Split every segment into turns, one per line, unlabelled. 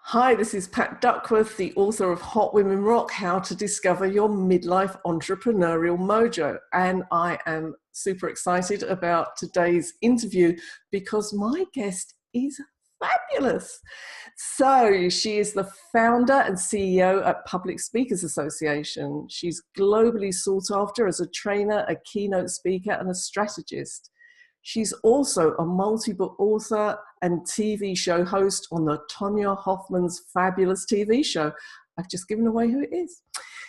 Hi, this is Pat Duckworth, the author of Hot Women Rock, How to Discover Your Midlife Entrepreneurial Mojo. And I am super excited about today's interview because my guest is fabulous. So she is the founder and CEO at Public Speakers Association. She's globally sought after as a trainer, a keynote speaker, and a strategist. She's also a multi-book author and TV show host on the Tonya Hofmann's fabulous TV show. I've just given away who it is.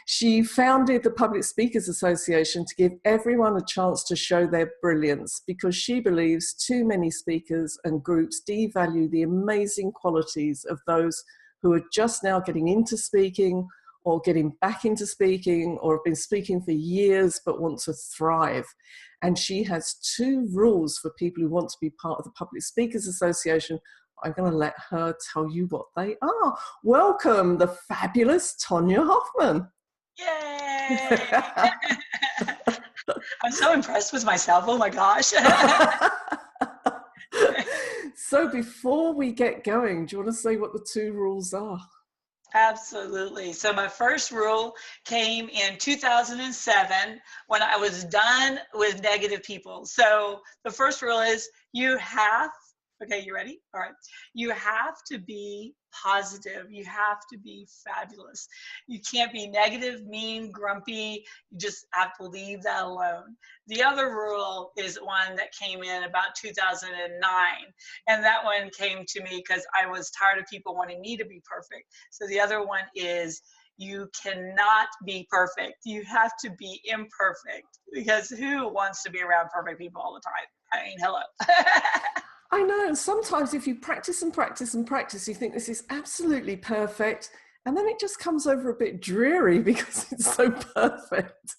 She founded the Public Speakers Association to give everyone a chance to show their brilliance because she believes too many speakers and groups devalue the amazing qualities of those who are just now getting into speaking or getting back into speaking or have been speaking for years but want to thrive. And she has 2 rules for people who want to be part of the Public Speakers Association. I'm going to let her tell you what they are. Welcome, the fabulous Tonya Hofmann.
Yay! I'm so impressed with myself. Oh my gosh.
So before we get going, do you want to say what the 2 rules are?
Absolutely. So my first rule came in 2007 when I was done with negative people. So the first rule is okay, you ready? All right. You have to be positive. You have to be fabulous. You can't be negative, mean, grumpy. You just have to leave that alone. The other rule is one that came in about 2009. And that one came to me because I was tired of people wanting me to be perfect. So the other one is you cannot be perfect. You have to be imperfect because who wants to be around perfect people all the time? I mean, hello.
I know, and sometimes if you practice and practice and practice, you think this is absolutely perfect, and then it just comes over a bit dreary because it's so perfect.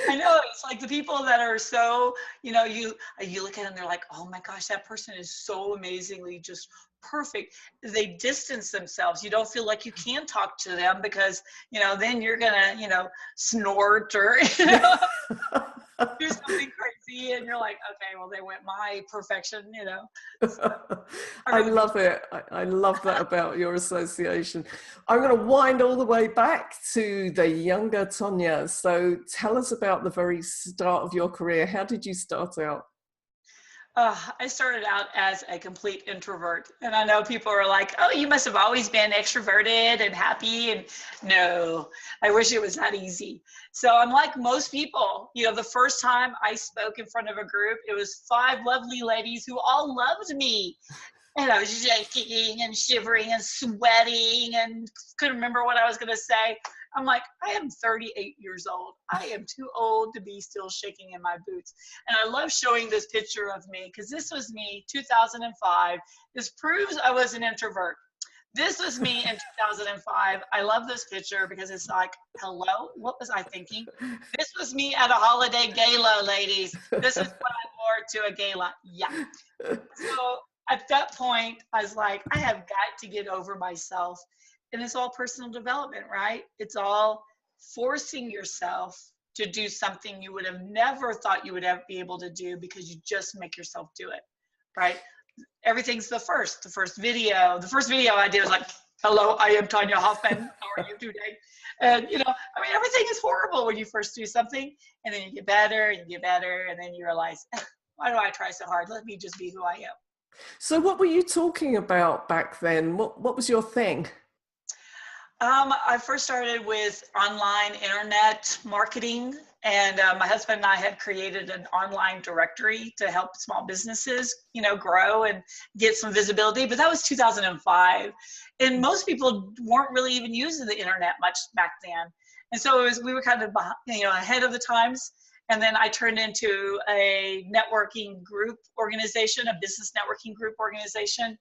I know, it's like the people that are so, you look at them, they're like, oh my gosh, that person is so amazingly just perfect. They distance themselves. You don't feel like you can talk to them because, then you're going to, snort or, do something crazy and you're like, okay, well, they went my perfection, So,
I love it. I love that about your association. I'm going to wind all the way back to the younger Tonya. So tell us about the very start of your career. How did you start out?
I started out as a complete introvert. And I know people are like, oh, you must have always been extroverted and happy. And no, I wish it was that easy. So I'm like most people, the first time I spoke in front of a group, it was 5 lovely ladies who all loved me. And I was shaking and shivering and sweating and couldn't remember what I was going to say. I'm like, I am 38 years old. I am too old to be still shaking in my boots. And I love showing this picture of me because this was me, 2005. This proves I was an introvert. This was me in 2005. I love this picture because it's like, hello, what was I thinking? This was me at a holiday gala, ladies. This is what I wore to a gala. Yeah. So at that point, I was like, I have got to get over myself. And it's all personal development, right? It's all forcing yourself to do something you would have never thought you would ever be able to do because you just make yourself do it, right? Everything's the first video. The first video I did was like, hello, I am Tonya Hofmann. How are you today? And, everything is horrible when you first do something. And then you get better and you get better. And then you realize, why do I try so hard? Let me just be who I am.
So what were you talking about back then? What was your thing?
I first started with online internet marketing, and my husband and I had created an online directory to help small businesses, grow and get some visibility. But that was 2005, and most people weren't really even using the internet much back then. And so we were kind of behind, ahead of the times. And then I turned into a networking group organization, a business networking group organization.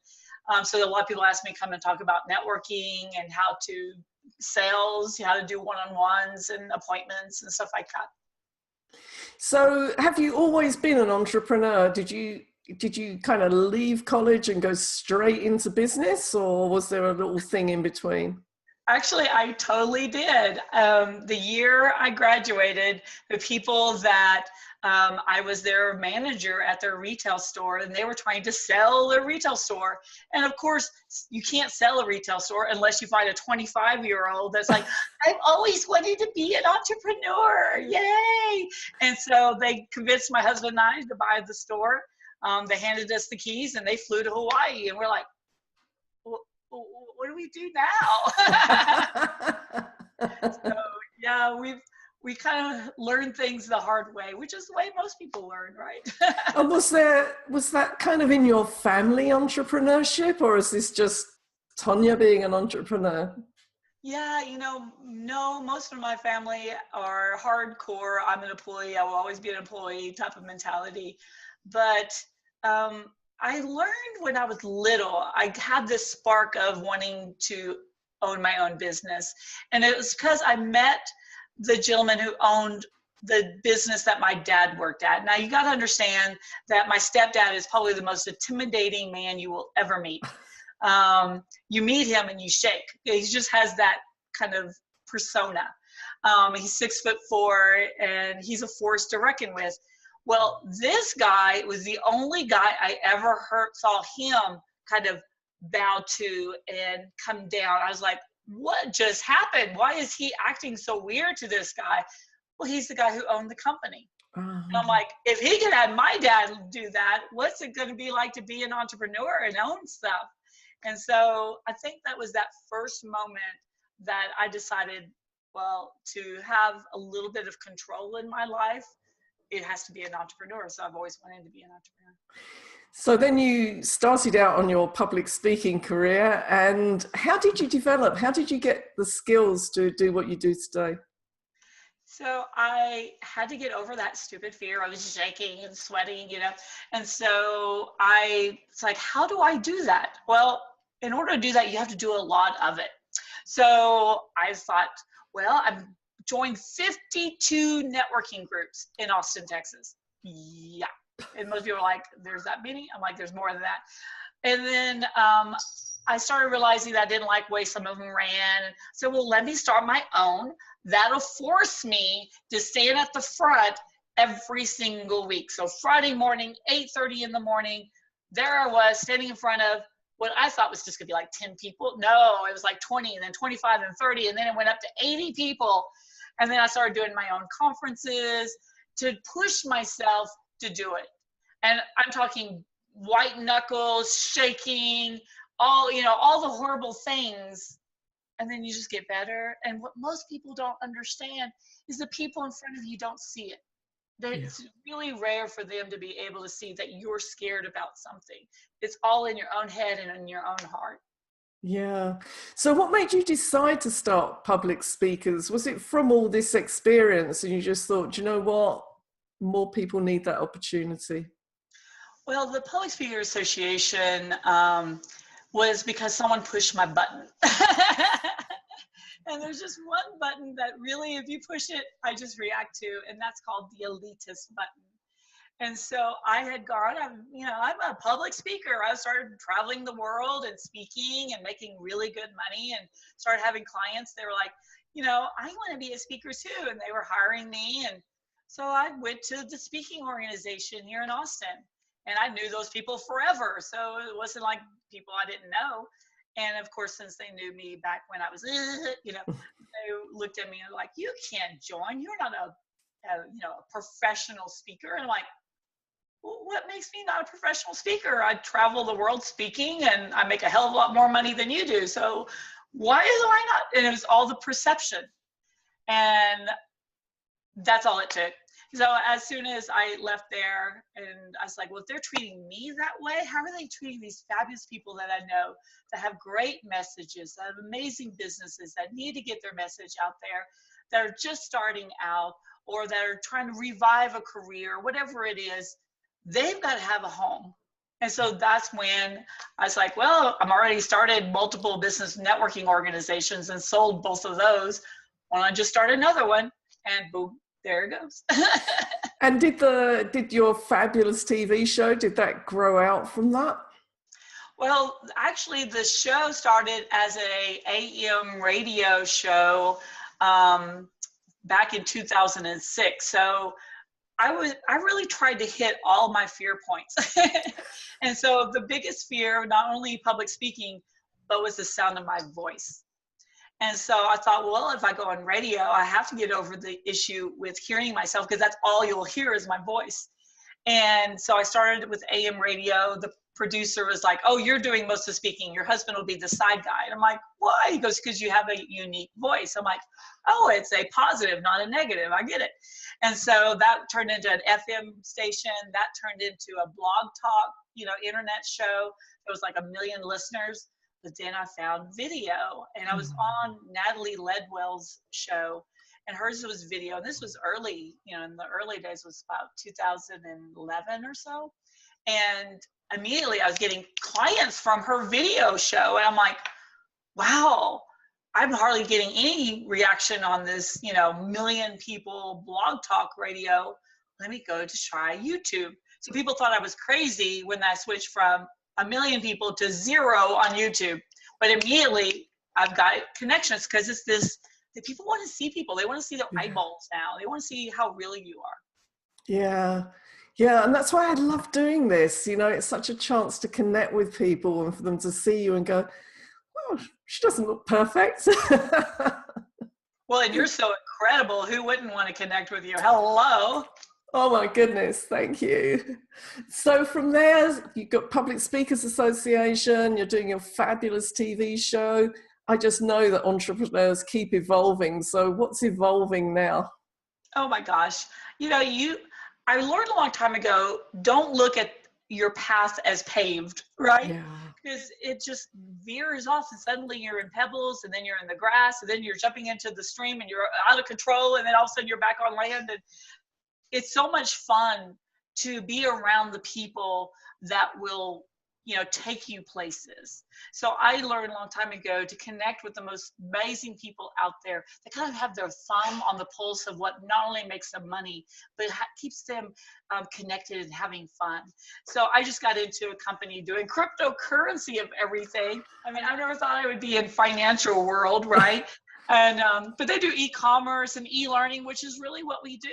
So a lot of people ask me to come and talk about networking and how to sales, how to do one-on-ones and appointments and stuff like that.
So have you always been an entrepreneur? Did you kind of leave college and go straight into business, or was there a little thing in between?
Actually, I totally did. The year I graduated, the people that I was their manager at their retail store, and they were trying to sell their retail store. And of course, you can't sell a retail store unless you find a 25-year-old that's like, I've always wanted to be an entrepreneur. Yay! And so they convinced my husband and I to buy the store. They handed us the keys and they flew to Hawaii. And we're like, what do we do now? So yeah, we kind of learn things the hard way, which is the way most people learn, right?
And was that kind of in your family, entrepreneurship, or is this just Tonya being an entrepreneur?
Yeah, no, most of my family are hardcore. I'm an employee. I will always be an employee type of mentality. But I learned when I was little, I had this spark of wanting to own my own business. And it was because I met the gentleman who owned the business that my dad worked at. Now, you got to understand that my stepdad is probably the most intimidating man you will ever meet. You meet him and you shake. He just has that kind of persona. He's 6'4" and he's a force to reckon with. Well, this guy was the only guy I ever saw him kind of bow to and come down. I was like, what just happened? Why is he acting so weird to this guy? Well, he's the guy who owned the company. And I'm like, if he could have my dad do that, what's it going to be like to be an entrepreneur and own stuff? And so I think that was that first moment that I decided, well, to have a little bit of control in my life, it has to be an entrepreneur. So I've always wanted to be an entrepreneur.
So then you started out on your public speaking career, and how did you develop? How did you get the skills to do what you do today?
So I had to get over that stupid fear. I was shaking and sweating, and so it's like, how do I do that? Well, in order to do that, you have to do a lot of it. So I thought, well, I've joined 52 networking groups in Austin, Texas. Yeah. And most people are like, there's that many? I'm like, there's more than that. And then I started realizing that I didn't like the way some of them ran. So, well, let me start my own. That'll force me to stand at the front every single week. So Friday morning, 8:30 in the morning, there I was standing in front of what I thought was just gonna be like 10 people. No, it was like 20 and then 25 and 30. And then it went up to 80 people. And then I started doing my own conferences to push myself to do it. And I'm talking white knuckles, shaking, all the horrible things. And then you just get better. And what most people don't understand is the people in front of you don't see it. It's really rare for them to be able to see that you're scared about something. It's all in your own head and in your own heart.
Yeah. So what made you decide to start Public Speakers? Was it from all this experience and you just thought, you know what, more people need that opportunity?
Well, the Public Speaker Association was because someone pushed my button. And there's just one button that really, if you push it, I just react to, and that's called the elitist button. And so I had gone, I'm a public speaker. I started traveling the world and speaking and making really good money and started having clients. They were like, I want to be a speaker too. And they were hiring me. And so I went to the speaking organization here in Austin. And I knew those people forever. So it wasn't like people I didn't know. And of course, since they knew me back when I was, they looked at me and were like, you can't join. You're not a professional speaker. And I'm like, well, what makes me not a professional speaker? I travel the world speaking and I make a hell of a lot more money than you do. So why am I not? And it was all the perception. And that's all it took. So as soon as I left there, and I was like, well, if they're treating me that way, how are they treating these fabulous people that I know that have great messages, that have amazing businesses, that need to get their message out there, that are just starting out, or that are trying to revive a career, whatever it is, they've got to have a home. And so that's when I was like, well, I'm already started multiple business networking organizations and sold both of those. Why don't I just start another one? And boom. There it goes.
And did your fabulous TV show, did that grow out from that?
Well, actually, the show started as a AM radio show back in 2006. So I really tried to hit all my fear points. And so the biggest fear, not only public speaking, but was the sound of my voice. And so I thought, well, if I go on radio, I have to get over the issue with hearing myself, because that's all you'll hear is my voice. And so I started with AM radio. The producer was like, oh, you're doing most of the speaking. Your husband will be the side guy. And I'm like, why? He goes, because you have a unique voice. I'm like, oh, it's a positive, not a negative. I get it. And so that turned into an FM station. That turned into a blog talk, internet show. There was like 1 million listeners. But then I found video, and I was on Natalie Ledwell's show, and hers was video. And this was early, in the early days, was about 2011 or so. And immediately I was getting clients from her video show. And I'm like, wow, I'm hardly getting any reaction on this, 1 million people blog talk radio. Let me go to try YouTube. So people thought I was crazy when I switched from 1 million people to 0 on YouTube. But immediately I've got connections, because it's this, that people want to see people. They want to see their eyeballs now. They want to see how real you are.
Yeah. Yeah. And that's why I love doing this. It's such a chance to connect with people and for them to see you and go, oh, she doesn't look perfect.
Well, and you're so incredible. Who wouldn't want to connect with you? Hello.
Oh my goodness, thank you. So from there, you've got Public Speakers Association, you're doing your fabulous TV show. I just know that entrepreneurs keep evolving. So what's evolving now?
Oh my gosh. I learned a long time ago, don't look at your path as paved, right?
Yeah.
Because it just veers off, and suddenly you're in pebbles, and then you're in the grass, and then you're jumping into the stream, and you're out of control, and then all of a sudden you're back on land. And it's so much fun to be around the people that will, take you places. So I learned a long time ago to connect with the most amazing people out there that kind of have their thumb on the pulse of what not only makes them money, but keeps them connected and having fun. So I just got into a company doing cryptocurrency of everything. I mean, I never thought I would be in financial world, right? And but they do e-commerce and e-learning, which is really what we do.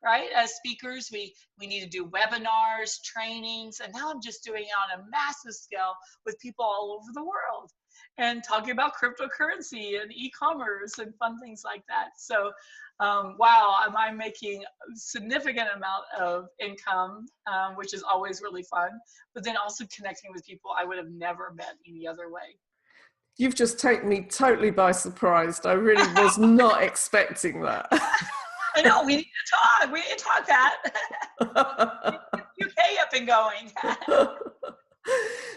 Right? As speakers, we need to do webinars, trainings, and now I'm just doing it on a massive scale with people all over the world and talking about cryptocurrency and e-commerce and fun things like that. So, wow, I'm making a significant amount of income, which is always really fun, but then also connecting with people I would have never met any other way.
You've just taken me totally by surprise. I really was not expecting that.
I know, we need to talk. We need to talk that. UK up and going.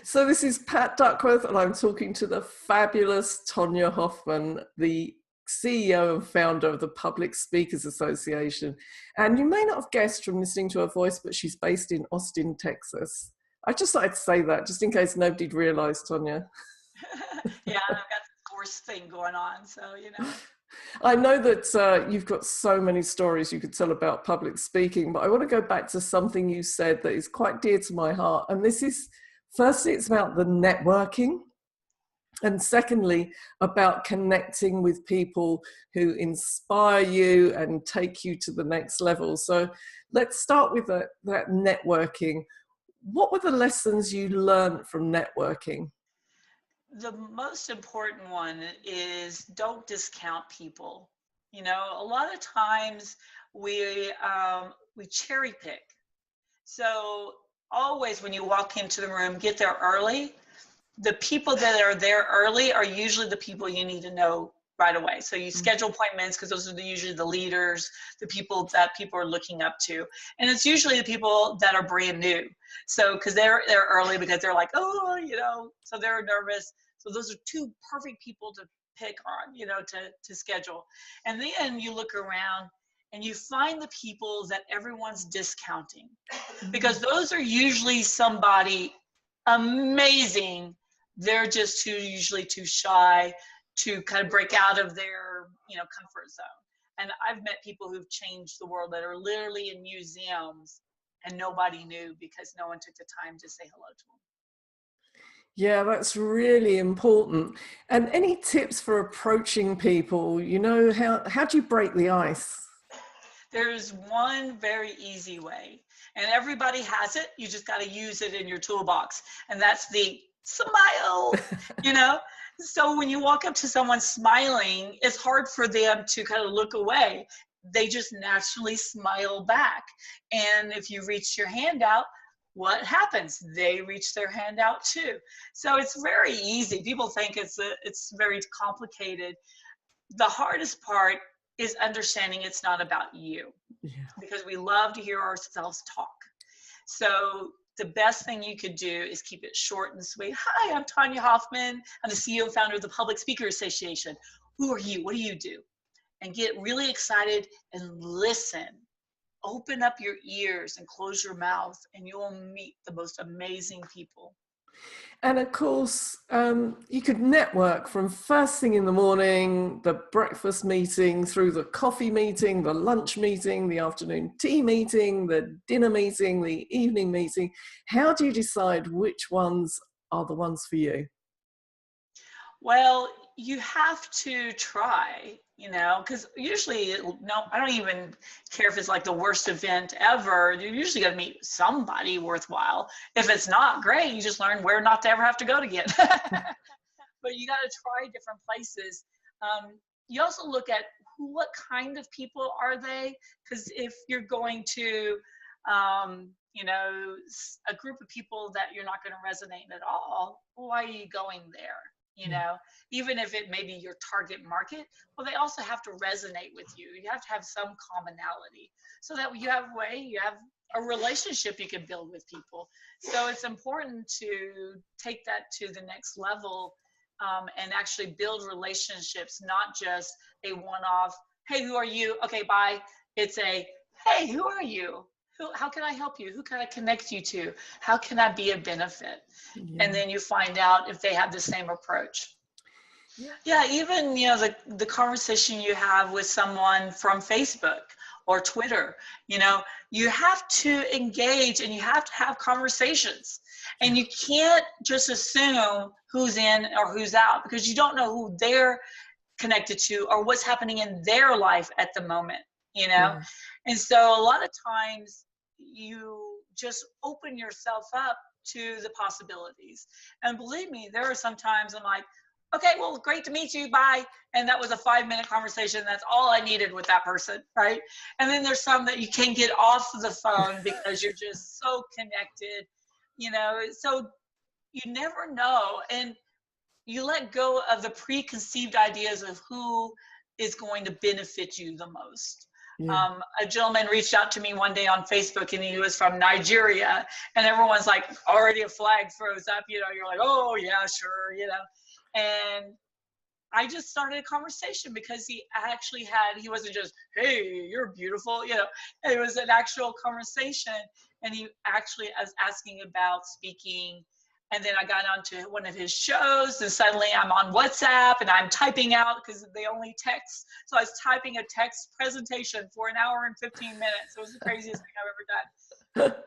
So this is Pat Duckworth, and I'm talking to the fabulous Tonya Hofmann, the CEO and founder of the Public Speakers Association. And you may not have guessed from listening to her voice, but she's based in Austin, Texas. I just thought I'd say that, just in case nobody'd realized, Tonya.
Yeah, I've got this course thing going on, so,
I know that you've got so many stories you could tell about public speaking, but I want to go back to something you said that is quite dear to my heart. And this is, firstly, it's about the networking. And secondly, about connecting with people who inspire you and take you to the next level. So let's start with that networking. What were the lessons you learned from networking?
The most important one is don't discount people. A lot of times we cherry pick. So always when you walk into the room, get there early. The people that are there early are usually the people you need to know right away. So you schedule appointments, because those are usually the leaders, the people that people are looking up to. And it's usually the people that are brand new. So because they're early, because they're like, oh, so they're nervous. So those are two perfect people to pick on, to schedule. And then you look around and you find the people that everyone's discounting, because those are usually somebody amazing. They're just usually too shy to kind of break out of their, comfort zone. And I've met people who've changed the world that are literally in museums and nobody knew, because no one took the time to say hello to them.
Yeah, that's really important. And any tips for approaching people? You know, how do you break the ice?
There's one very easy way, and everybody has it. You just got to use it in your toolbox, and that's the smile, you know? So when you walk up to someone smiling, it's hard for them to kind of look away. They just naturally smile back. And if you reach your hand out, what happens? They reach their hand out too. So it's very easy. People think it's very complicated. The hardest part is understanding it's not about you,
Yeah.
because we love to hear ourselves talk. So the best thing you could do is keep it short and sweet. Hi, I'm Tonya Hofmann. I'm the CEO and founder of the Public Speaker Association. Who are you? What do you do? And get really excited and listen. Open up your ears and close your mouth, and you will meet the most amazing people.
And of course, you could network from first thing in the morning, the breakfast meeting, through the coffee meeting, the lunch meeting, the afternoon tea meeting, the dinner meeting, the evening meeting. How do you decide which ones are the ones for you?
Well, you have to try, because usually, no, I don't even care if it's like the worst event ever. You're usually going to meet somebody worthwhile. If it's not, great. You just learn where not to ever have to go again. But you got to try different places. You also look at what kind of people are they? Because if you're going to, a group of people that you're not going to resonate at all, why are you going there? Even if it may be your target market, well, they also have to resonate with you. You have to have some commonality so that you have a relationship you can build with people. So it's important to take that to the next level, and actually build relationships, not just a one-off, hey, who are you? Okay, bye. It's a, hey, who are you? How can I help you? Who can I connect you to? How can I be a benefit?
Yeah.
And then you find out if they have the same approach.
Yeah.
Yeah, even the conversation you have with someone from Facebook or Twitter, you have to engage and you have to have conversations. And you can't just assume who's in or who's out, because you don't know who they're connected to or what's happening in their life at the moment,
Yeah.
And so a lot of times you just open yourself up to the possibilities. And believe me, there are some times I'm like, okay, well, great to meet you, bye. And that was a 5-minute conversation. That's all I needed with that person, right? And then there's some that you can't get off the phone because you're just so connected, so you never know. And you let go of the preconceived ideas of who is going to benefit you the most.
Yeah.
A gentleman reached out to me one day on Facebook, and he was from Nigeria, and everyone's like, already a flag froze up, you're like, oh yeah, sure, and I just started a conversation because he wasn't just, hey, you're beautiful, it was an actual conversation. And he actually was asking about speaking. And then I got onto one of his shows, and suddenly I'm on WhatsApp and I'm typing out, because they only text. So I was typing a text presentation for an hour and 15 minutes. It was the craziest thing I've ever done.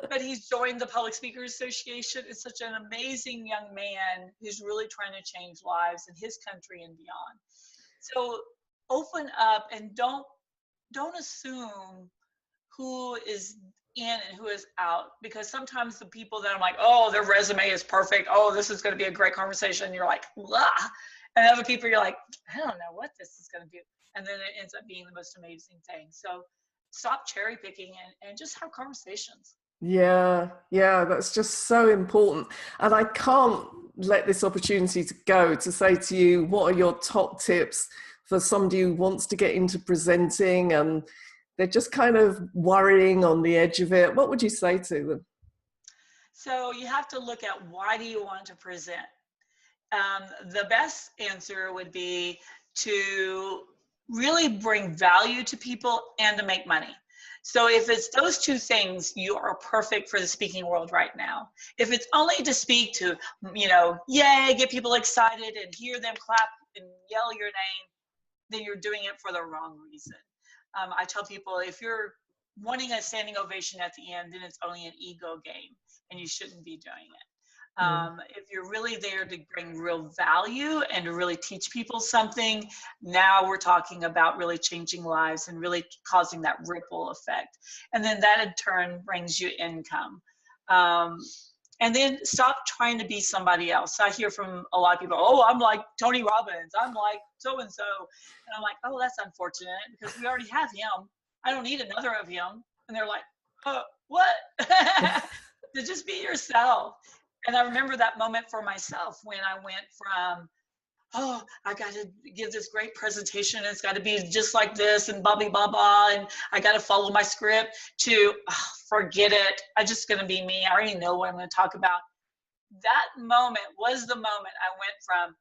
But he's joined the Public Speaker Association. It's such an amazing young man who's really trying to change lives in his country and beyond. So open up and don't assume who is in and who is out, because sometimes the people that I'm like, oh, their resume is perfect, oh, this is going to be a great conversation, you're like, blah. And other people, you're like, I don't know what this is going to do. And then it ends up being the most amazing thing. So stop cherry picking and just have conversations.
Yeah, that's just so important. And I can't let this opportunity to go to say to you, what are your top tips for somebody who wants to get into presenting and they're just kind of worrying on the edge of it? What would you say to them?
So you have to look at, why do you want to present? The best answer would be to really bring value to people and to make money. So if it's those two things, you are perfect for the speaking world right now. If it's only to speak to, yay, get people excited and hear them clap and yell your name, then you're doing it for the wrong reason. I tell people, if you're wanting a standing ovation at the end, then it's only an ego game, and you shouldn't be doing it. If you're really there to bring real value and to really teach people something, now we're talking about really changing lives and really causing that ripple effect. And then that in turn brings you income. And then stop trying to be somebody else. I hear from a lot of people, oh, I'm like Tony Robbins, I'm like so-and-so. And I'm like, oh, that's unfortunate because we already have him. I don't need another of him. And they're like, what? To just be yourself. And I remember that moment for myself when I went from, oh, I got to give this great presentation. It's got to be just like this and blah, blah, blah, blah. And I got to follow my script to, forget it. I'm just going to be me. I already know what I'm going to talk about. That moment was the moment I went from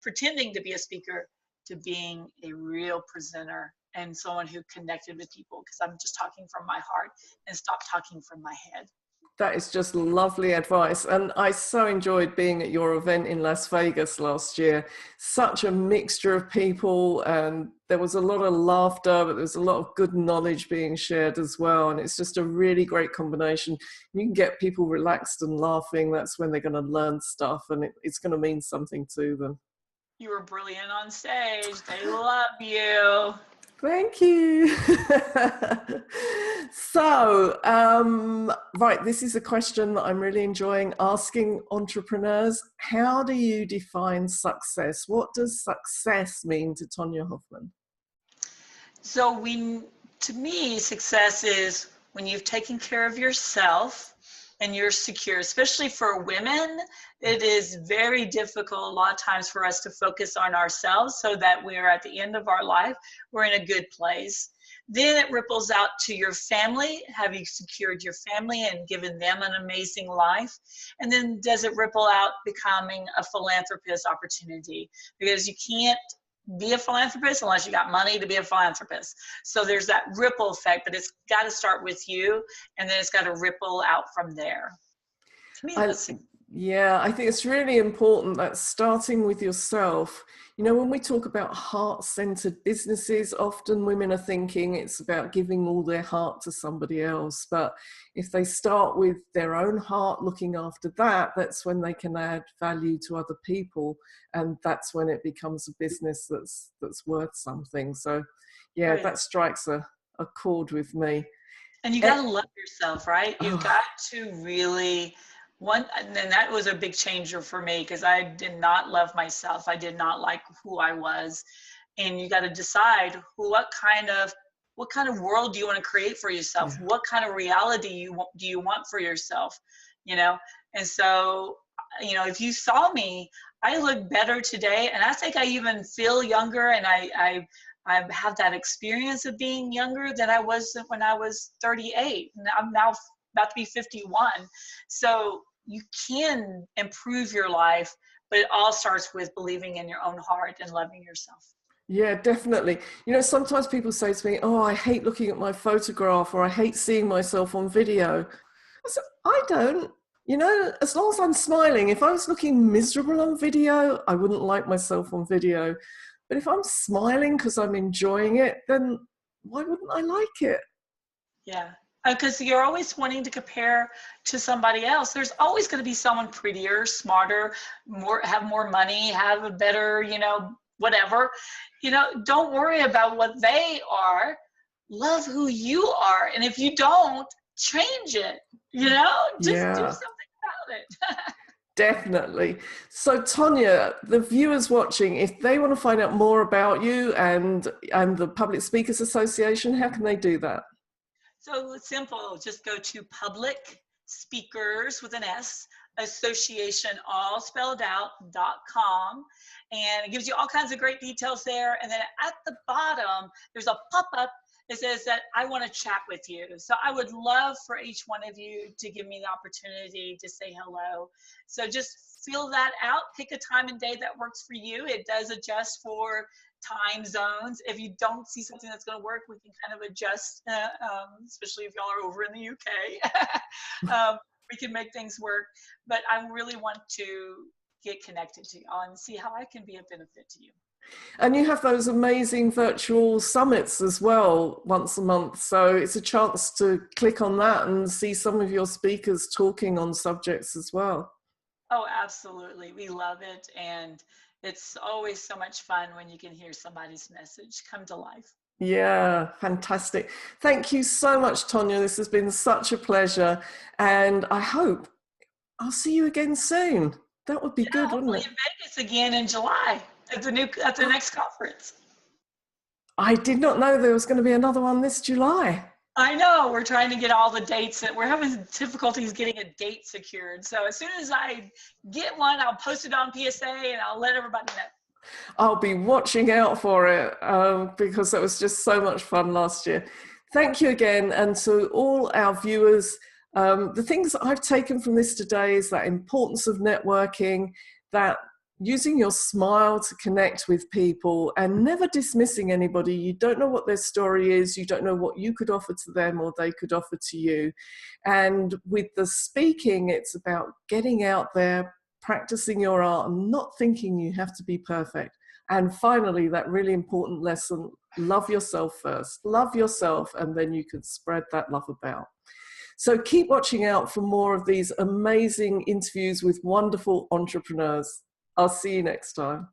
pretending to be a speaker to being a real presenter and someone who connected with people because I'm just talking from my heart and stopped talking from my head.
That is just lovely advice. And I so enjoyed being at your event in Las Vegas last year. Such a mixture of people, and there was a lot of laughter, but there was a lot of good knowledge being shared as well. And it's just a really great combination. You can get people relaxed and laughing. That's when they're going to learn stuff, and it's going to mean something to them.
You were brilliant on stage. They love you.
Thank you. So, right, this is a question that I'm really enjoying asking entrepreneurs. How do you define success? What does success mean to Tonya Hofmann?
So to me, success is when you've taken care of yourself and you're secure, especially for women. It is very difficult a lot of times for us to focus on ourselves so that we're at the end of our life, we're in a good place. Then it ripples out to your family. Have you secured your family and given them an amazing life? And then does it ripple out becoming a philanthropist opportunity? Because you can't be a philanthropist unless you got money to be a philanthropist. So there's that ripple effect, but it's got to start with you, and then it's got to ripple out from there. To me,
yeah, I think it's really important that starting with yourself, you know, when we talk about heart-centered businesses, often women are thinking it's about giving all their heart to somebody else. But if they start with their own heart, looking after that, that's when they can add value to other people. And that's when it becomes a business that's worth something. So yeah, right. That strikes a chord with me.
And you got to love yourself, right? You've got to really... and then that was a big changer for me because I did not love myself. I did not like who I was. And you got to decide what kind of world do you want to create for yourself? Yeah. What kind of reality do you want for yourself? You know? And so, you know, if you saw me, I look better today. And I think I even feel younger, and I have that experience of being younger than I was when I was 38. And I'm now about to be 51. So you can improve your life, but it all starts with believing in your own heart and loving yourself.
Yeah, definitely. You know, sometimes people say to me, oh, I hate looking at my photograph, or I hate seeing myself on video. I said, I don't. You know, as long as I'm smiling, if I was looking miserable on video, I wouldn't like myself on video. But if I'm smiling because I'm enjoying it, then why wouldn't I like it?
Yeah. Because you're always wanting to compare to somebody else. There's always going to be someone prettier, smarter, have more money, have a better, you know, whatever. You know, don't worry about what they are. Love who you are. And if you don't, change it. You know, just do something about it.
Definitely. So Tonya, the viewers watching, if they want to find out more about you and the Public Speakers Association, how can they do that?
So it's simple. Just go to Public Speakers with an S, Association, all spelled out, .com, and it gives you all kinds of great details there. And then at the bottom, there's a pop-up that says that I want to chat with you. So I would love for each one of you to give me the opportunity to say hello. So just fill that out. Pick a time and day that works for you. It does adjust for time zones. If you don't see something that's going to work, we can kind of adjust, especially if y'all are over in the UK. We can make things work. But I really want to get connected to y'all and see how I can be a benefit to you.
And you have those amazing virtual summits as well once a month. So it's a chance to click on that and see some of your speakers talking on subjects as well.
Oh, absolutely. We love it. And it's always so much fun when you can hear somebody's message come to life.
Yeah, fantastic. Thank you so much, Tonya. This has been such a pleasure. And I hope I'll see you again soon. That would be
Yeah,
good, wouldn't
hopefully
it?
in Vegas again in July at the next conference.
I did not know there was going to be another one this July.
I know we're trying to get all the dates, and we're having difficulties getting a date secured. So as soon as I get one, I'll post it on PSA and I'll let everybody know.
I'll be watching out for it because that was just so much fun last year. Thank you again. And to all our viewers, the things that I've taken from this today is that importance of networking, that using your smile to connect with people and never dismissing anybody. You don't know what their story is. You don't know what you could offer to them or they could offer to you. And with the speaking, it's about getting out there, practicing your art and not thinking you have to be perfect. And finally, that really important lesson, love yourself first. Love yourself, and then you can spread that love about. So keep watching out for more of these amazing interviews with wonderful entrepreneurs. I'll see you next time.